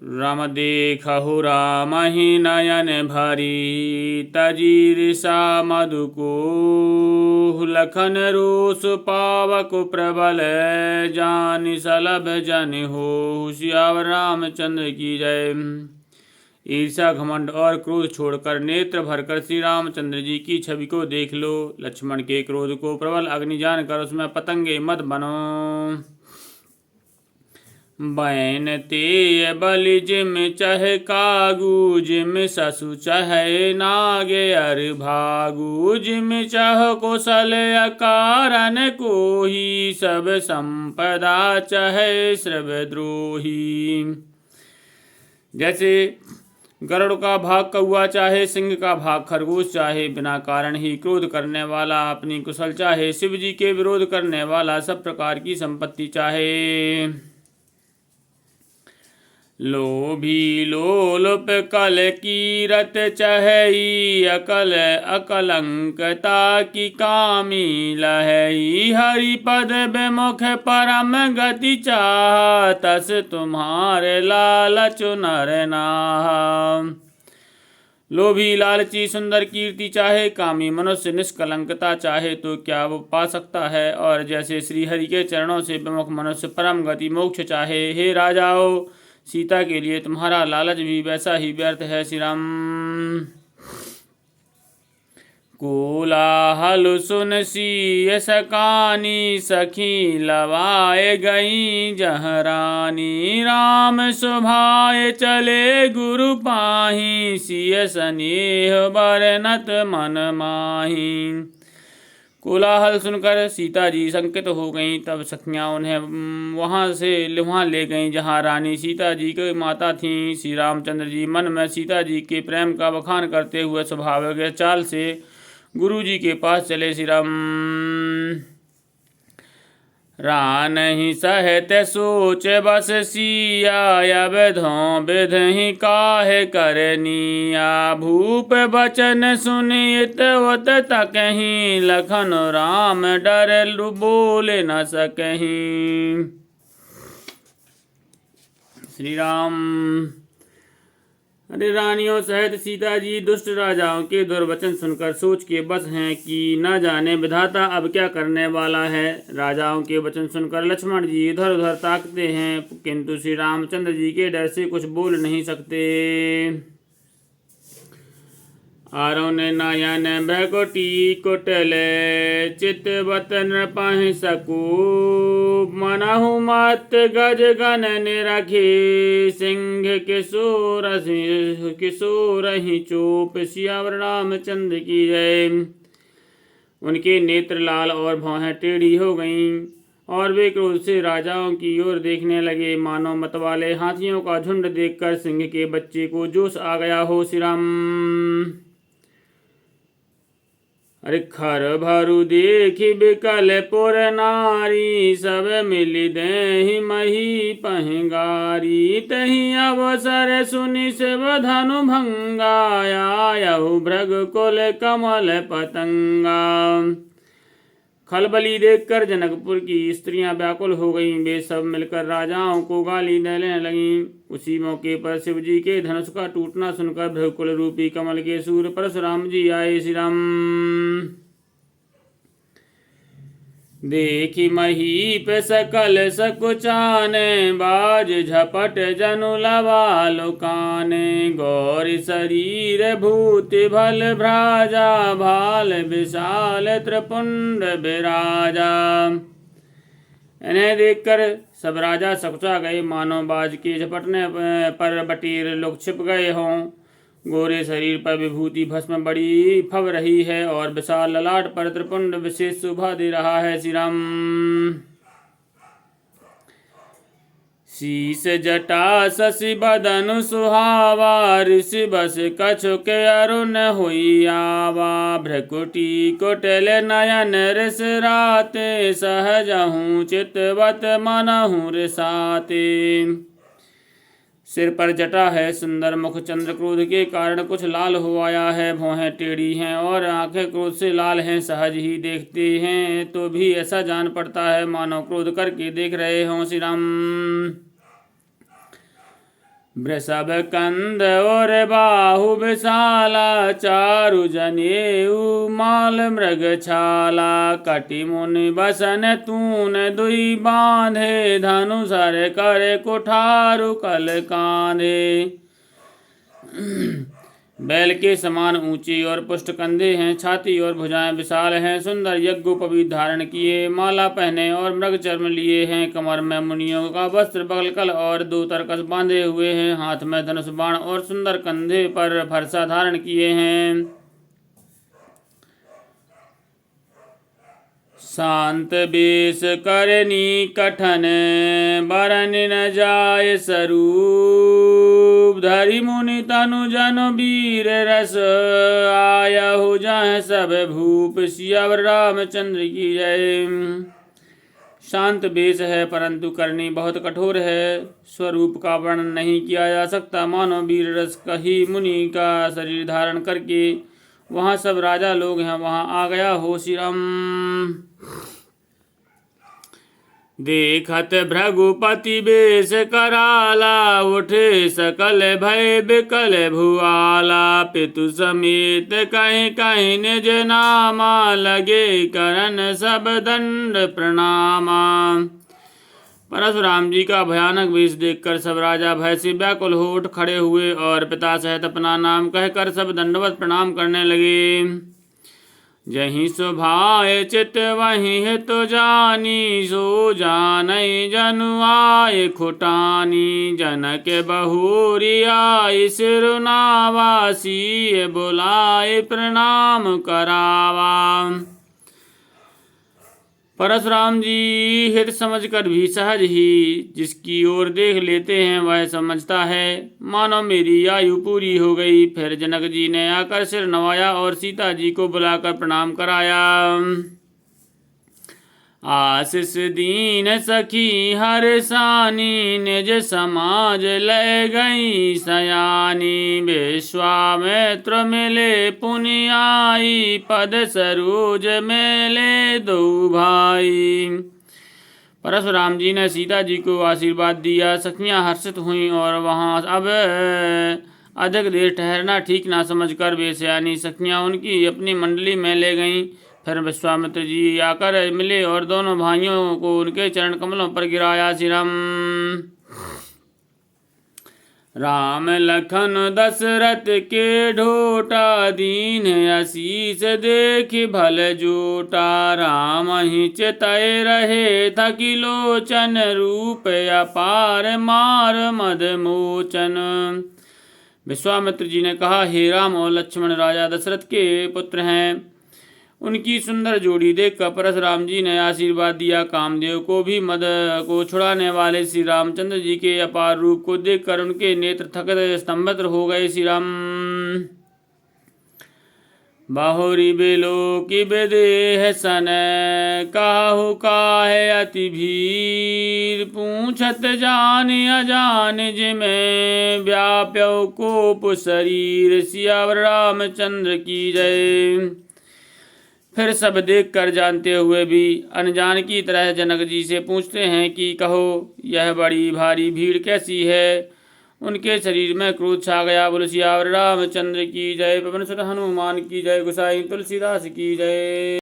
राम देखहु राम ही नयन भरी तजीरिषा मधुको लखन रोष पावक प्रबल जानि सलभ जन हो। सियावर रामचंद्र की जय। ईर्षा घमंड और क्रोध छोड़कर नेत्र भरकर श्री रामचंद्र जी की छवि को देख लो। लक्ष्मण के क्रोध को प्रबल अग्नि जानकर उसमें पतंगे मत बनो। बैन ते बलि जिम चह कागू जिम ससु चह नागे अर भागू जिम चह कौशल अकारण कोही सब संपदा चह श्रवद्रोही। जैसे गरुड़ का भाग कौआ चाहे, सिंह का भाग खरगोश चाहे, बिना कारण ही क्रोध करने वाला अपनी कुशल चाहे, शिव जी के विरोध करने वाला सब प्रकार की संपत्ति चाहे। लोभी लोलुप कल कीरत चहई अकल अकलंकता की कामी लहई। हरिपद विमुख परम गति चाह तस तुम्हारे लालच नर नाहा। लोभी लालची सुंदर कीर्ति चाहे, कामी मनुष्य निष्कलंकता चाहे तो क्या वो पा सकता है। और जैसे श्री हरि के चरणों से विमुख मनुष्य परम गति मोक्ष चाहे। हे राजाओ, सीता के लिए तुम्हारा लालच भी वैसा ही व्यर्थ है। श्री राम। कोलाहल सुन सी सकानी सखी लवाए गई जहरानी। राम सुभाए चले गुरु पाही सिय स्नेह बरनत मन माही। कोलाहल सुनकर सीता जी संकित हो गईं। तब सखियां उन्हें वहाँ ले गईं जहाँ रानी सीता जी की माता थीं। श्री रामचंद्र जी मन में सीता जी के प्रेम का बखान करते हुए स्वाभाविक चाल से गुरु जी के पास चले। श्री राम। रान ही सहत सोच बस सिया विधों विधहि काहे करनिया। भूप बचन सुनित उत तकहि लखन राम डर बोल न सकहि। श्री राम। अरे रानियों सहित सीता जी दुष्ट राजाओं के दुर्वचन सुनकर सोच के बस हैं कि न जाने विधाता अब क्या करने वाला है। राजाओं के वचन सुनकर लक्ष्मण जी इधर उधर ताकते हैं, किंतु श्री रामचंद्र जी के डर से कुछ बोल नहीं सकते। आरुण नयन भ्रकुटी कुटले चितवत नृपहि सकू। मनहु मत गज गण निरखे सिंह किशोर ही चोप। सियावर रामचंद्र की जय। उनके नेत्र लाल और भौहें टेढ़ी हो गईं और वे क्रोध से राजाओं की ओर देखने लगे, मानो मतवाले हाथियों का झुंड देखकर सिंह के बच्चे को जोश आ गया हो। श्री राम। अरे खर भरु देखि बिकल पुर नारी सब मिली देहि मही पहंगारी। तहि अवसर सुनि शिव धनु भंगाया यहु भृग कुल कमल पतंगा। खलबली देखकर जनकपुर की स्त्रियां व्याकुल हो गईं। वे सब मिलकर राजाओं को गाली देने लगीं। उसी मौके पर शिव जी के धनुष का टूटना सुनकर भृगकुल रूपी कमल के सूर्य परशुराम जी आए। श्री राम। देखी महीप सकल सकुचाने बाज झपट जनु लवा लुकाने। गौरी शरीर भूति भल भ्राजा भाल विशाल त्रिपुंड विराजा। इन्हें देखकर सब राजा सकुचा गए, मानो बाज के झपटने पर बटीर लोग छिप गए हों। गोरे शरीर पर विभूति भस्म बड़ी फब रही है और विशाल ललाट पर त्रिपुंड विशेष शोभा दे रहा है। श्री राम। शीस जटा शशि बदन सुहावा ऋषि बस कछुक अरुण हुई आवा। भ्रकुटी कुटिल नयन रिस राते सहजहूँ चितवत मनहु रिसाते। सिर पर जटा है, सुंदर मुख चंद्र क्रोध के कारण कुछ लाल हो आया है। भौहें टेढ़ी हैं और आंखें क्रोध से लाल हैं। सहज ही देखते हैं तो भी ऐसा जान पड़ता है मानो क्रोध करके देख रहे हों। श्री राम। वृषभ कंद और बाहु विशाला, चारु जनेऊ माल मृग छाला। कटि मुनि बसन तून दुई बांधे, धनुषर कर कुठारु कल कांधे। बैल के समान ऊंची और पुष्ट कंधे हैं, छाती और भुजाएं विशाल हैं। सुंदर यज्ञोपवीत धारण किए, माला पहने और मृग चर्म लिए हैं। कमर में मुनियों का वस्त्र बगलकल और दो तरकस बांधे हुए हैं। हाथ में धनुष बाण और सुंदर कंधे पर फरसा धारण किए हैं। शांत वेश करनी कठन, बरन न जाय स्वरूप। धरि मुनि तनु जन वीर रस, आयहु जहाँ सब भूप। सियावर रामचंद्र की जय। शांत वेश है परंतु करनी बहुत कठोर है, स्वरूप का वर्णन नहीं किया जा सकता। मानो वीर रस कही मुनि का शरीर धारण करके वहाँ सब राजा लोग हैं, वहाँ आ गया हो श्री राम। देखत भृगुपति बेश कराला, उठे सकल भय बिकल भुआला। पितु समेत कहीं कहीं निज नामा, लगे करन सब दंड प्रणामा। परशुराम जी का भयानक वेश देखकर सब राजा भय से व्याकुल हो उठ खड़े हुए और पिता सहित अपना नाम कहकर सब दंडवत प्रणाम करने लगे। जहीं सुभाए चित वहीं हित जानी, सो जानई जनु आए खुटानी। जनक बहुरी आई सिरुनावासी, बुलाए प्रणाम करावा। परशुराम जी हित समझकर भी सहज ही जिसकी ओर देख लेते हैं वह समझता है मानो मेरी आयु पूरी हो गई। फिर जनक जी ने आकर सिर नवाया और सीता जी को बुलाकर प्रणाम कराया। आशीष दीन सखी हर सानी, निज समाज ले गई सयानी। विश्वामित्र मिले पुनि आई, पद सरोज मेले दो भाई। परशुराम जी ने सीता जी को आशीर्वाद दिया। सखियां हर्षित हुईं और वहां अब अधिक देर ठहरना ठीक ना समझकर वे सयानी सखियां उनकी अपनी मंडली में ले गईं। फिर विश्वामित्र जी आकर मिले और दोनों भाइयों को उनके चरण कमलों पर गिराया। श्री राम। राम लखन दशरथ के ढोटा, दीन आशीष देख भल जोटा। राम ही चितय रहे थकी लोचन, रूप अपार मार मद मोचन। विश्वामित्र जी ने कहा, हे राम और लक्ष्मण राजा दशरथ के पुत्र हैं। उनकी सुंदर जोड़ी देखकर परशुराम जी ने आशीर्वाद दिया। कामदेव को भी मद को छुड़ाने वाले श्री रामचंद्र जी के अपार रूप को देखकर उनके नेत्र थकित स्तंभित हो गए। श्री राम। बाहुरी बेलो की बेदेह सन, काहु काहे अति भीर। पूछत जान अजान जिमें, व्याप्यो कोप शरीर। सियावर रामचंद्र की जय। फिर सब देख कर जानते हुए भी अनजान की तरह जनक जी से पूछते हैं कि कहो यह बड़ी भारी भीड़ कैसी है। उनके शरीर में क्रोध छा गया। बोलो सियावर रामचंद्र की जय। पवन सुत हनुमान की जय। गोसाई तुलसीदास की जय।